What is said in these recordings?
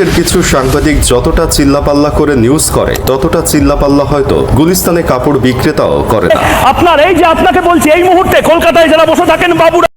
দেশের কিছু সাংবাদিক যতটা চিল্লাপাল্লা করে নিউজ করে ততটা চিল্লাপাল্লা হয়তো গুলিস্তানে কাপড় বিক্রেতাও করে না। আপনার এই যে আপনাকে বলছি, এই মুহূর্তে কলকাতায় যারা বসে থাকেন বাবুরা,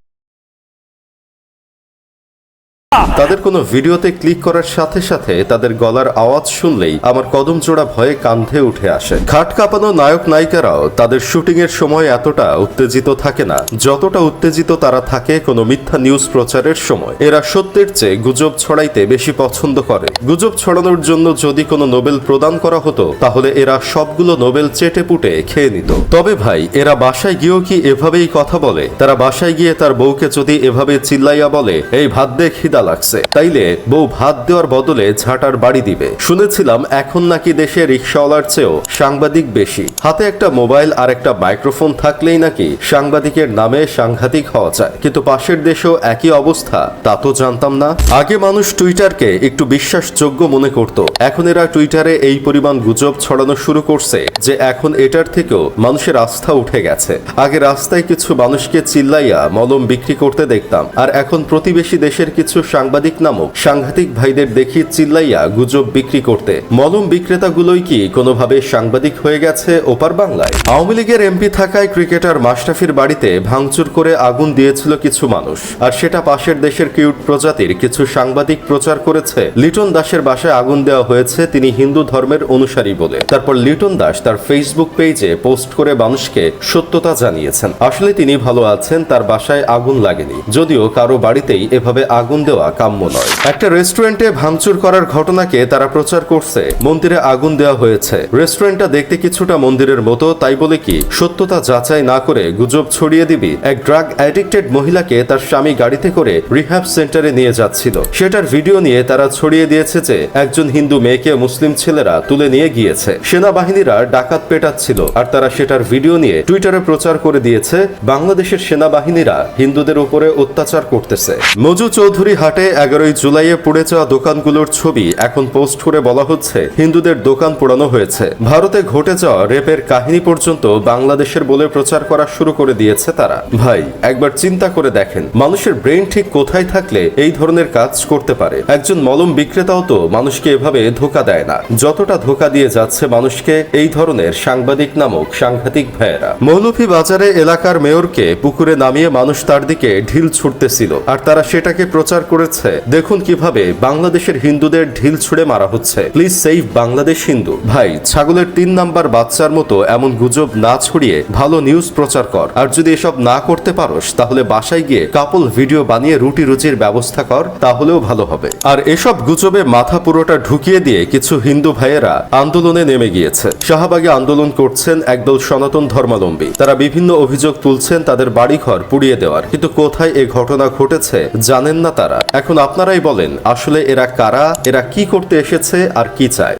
তাদের কোনো ভিডিওতে ক্লিক করার সাথে সাথে তাদের গলার আওয়াজ শুনলেই আমার কদম জোড়া ভয়ে কাঁধে উঠে আসে। ঘাট কাঁপানো নায়ক নায়িকারাও তাদের শুটিং এর সময় এতটা উত্তেজিত থাকে না যতটা উত্তেজিত তারা থাকে কোনো মিথ্যা নিউজ প্রচারের সময়। এরা সত্যের চেয়ে গুজব ছড়াইতে বেশি পছন্দ করে। গুজব ছড়ানোর জন্য যদি কোনো নোবেল প্রদান করা হতো তাহলে এরা সবগুলো নোবেল চেটে পুটে খেয়ে নিত। তবে ভাই, এরা বাসায় গিয়েও কি এভাবেই কথা বলে? তারা বাসায় গিয়ে তার বউকে যদি এভাবে চিল্লাইয়া বলে, এই ভাত দে খিদা লাগছে, তাইলে বউ ভাত দেওয়ার বদলে ঝাঁটার বাড়ি দিবে। শুনেছিলাম এখন নাকি দেশে রিকশাওয়ালার চেয়েও সাংবাদিক বেশি। হাতে একটা মোবাইল আর একটা মাইক্রোফোন থাকলেই নাকি সাংবাদিকের নামে সাংঘাতিক হওয়া যায়। কিন্তু পাশের দেশেও একই অবস্থা, তা তো জানতাম না। আগে মানুষ টুইটারকে একটু বিশ্বাসযোগ্য মনে করত, এখন এরা টুইটারে এই পরিমাণ গুজব ছড়ানো শুরু করছে যে এখন এটার থেকেও মানুষের আস্থা উঠে গেছে। আগে রাস্তায় কিছু মানুষকে চিল্লাইয়া মলম বিক্রি করতে দেখতাম, আর এখন প্রতিবেশী দেশের কিছু সাংবাদিক নামক সাংঘাতিক ভাইদের দেখি চিল্লাইয়া গুজব বিক্রি করতে। মলম বিক্রেতাগুলোই কি কোনোভাবে সাংবাদিক হয়ে গেছে ওপার বাংলায়? আওয়ামী লীগের এমপি থাকায় ক্রিকেটার মাশরাফির বাড়িতে ভাঙচুর করে আগুন দিয়েছিল কিছু মানুষ, আর সেটা পাশের দেশের কিউট প্রজাতির কিছু সাংবাদিক প্রচার করেছে লিটন দাসের বাসায় আগুন দেওয়া হয়েছে তিনি হিন্দু ধর্মের অনুসারী বলে। তারপর লিটন দাস তার ফেসবুক পেজে পোস্ট করে মানুষকে সত্যতা জানিয়েছেন। আসলে তিনি ভালো আছেন, তার বাসায় আগুন লাগেনি, যদিও কারো বাড়িতেই এভাবে আগুন দেওয়া কাম্য নয়। একটা রেস্টুরেন্টে ভাঙচুর করার ঘটনাকে তারা প্রচার করছে মন্দিরে আগুন দেওয়া হয়েছে। রেস্টুরেন্টটা দেখতে কিছুটা মন্দিরের মতো, তাই বলে কি সত্যতা যাচাই না করে গুজব ছড়িয়ে দিবি? এক ড্রাগ অ্যাডিক্টেড মহিলাকে তার স্বামী গাড়িতে করে রিহ্যাব সেন্টারে নিয়ে যাচ্ছিল, সেটার ভিডিও নিয়ে তারা ছড়িয়ে দিয়েছে যে একজন হিন্দু মেয়েকে মুসলিম ছেলেরা তুলে নিয়ে গিয়েছে, সেনাবাহিনীরা ডাকাত পেটাচ্ছিল, আর তারা সেটার ভিডিও নিয়ে টুইটারে প্রচার করে দিয়েছে বাংলাদেশের সেনাবাহিনীরা হিন্দুদের উপরে অত্যাচার করতেছে। মজু চৌধুরী হাটে 11 জুলাইয়ে পুড়ে যাওয়া দোকানগুলোর ছবি এখন পোস্ট করে বলা হচ্ছে হিন্দুদের দোকান পোড়ানো হয়েছে। ভারতে ঘটে যাওয়া রেপের কাহিনী পর্যন্ত বাংলাদেশের বলে প্রচার করা শুরু করে দিয়েছে তারা। ভাই, একবার চিন্তা করে দেখেন মানুষের ব্রেন ঠিক কোথায় থাকলে এই ধরনের কাজ করতে পারে। একজন মলম বিক্রেতাও তো মানুষকে এভাবে ধোকা দেয় না যতটা ধোকা দিয়ে যাচ্ছে মানুষকে এই ধরনের সাংবাদিক নামক সাংঘাতিক ভাইয়েরা। মৌলভী বাজারে এলাকার মেয়রকে পুকুরে নামিয়ে মানুষ তার দিকে ঢিল ছুটতেছিল, আর তারা সেটাকে প্রচার করেছে দেখুন কিভাবে বাংলাদেশের হিন্দুদের ঢিল ছুড়ে মারা হচ্ছে, প্লিজ সেভ বাংলাদেশ হিন্দু। ভাই, ছাগলের 3 নাম্বার বাচ্চার মতো এমন গুজব না ছড়িয়ে ভালো নিউজ প্রচার কর। আর যদি এসব না করতে পারোস তাহলে বাসায় গিয়ে কাপল ভিডিও বানিয়ে রুটি রুজির ব্যবস্থা কর, তাহলেও ভালো হবে। আর এসব গুজবে মাথা পুরোটা ঢুকিয়ে দিয়ে কিছু হিন্দু ভাইয়েরা আন্দোলনে নেমে গিয়েছে। শাহবাগে আন্দোলন করছেন একদল সনাতন ধর্মাবলম্বী। তারা বিভিন্ন অভিযোগ তুলছেন তাদের বাড়িঘর পুড়িয়ে দেওয়ার, কিন্তু কোথায় এ ঘটনা ঘটেছে জানেন না তারা। এখন আপনারাই বলেন আসলে এরা কারা, এরা কি করতে এসেছে আর কি চায়?